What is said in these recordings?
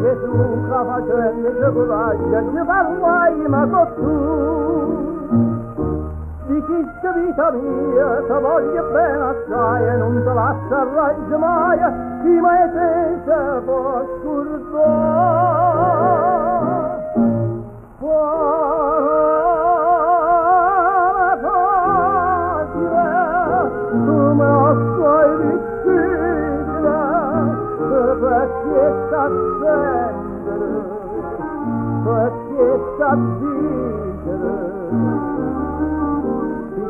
Gesù facendo il coraggio ci parlai ma con tu diciste vita mia te voglio bene assai e non te lascio arraggio mai prima e te se può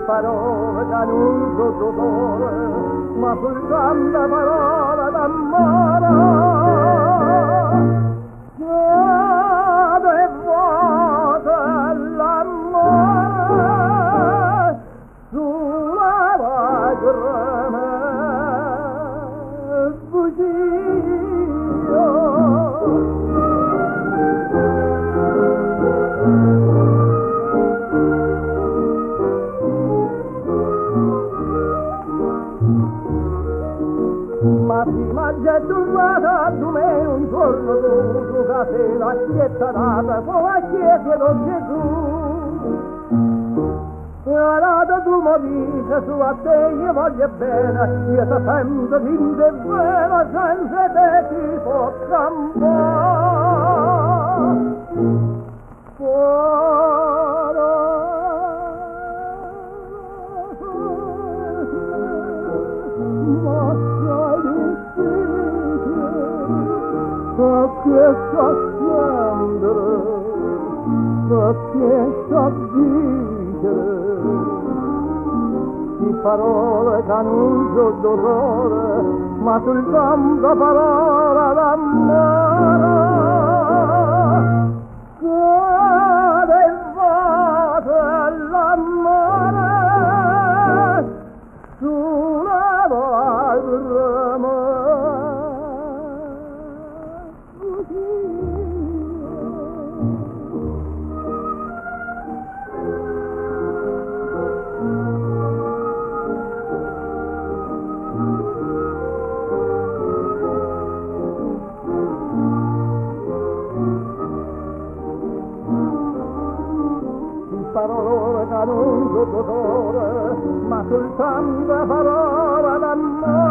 parole che non so dolore, ma soltanto parole d'amore. Chiave vuota l'amore sulla lacrime sfuggio. Ma prima getto guarda tu me un giorno tu che la chiesa data con la chiesa di Gesù e allora tu mi dici su a te io voglio bene io ti sento vinto e vero senza te ti può campare perché so scendere, perché so vincere, di parole che annuncio dolore, ma soltanto parola d'amore. Cade il voto l'amore sulla lacrima. Parole che non so dolore, ma soltanto parola d'amore.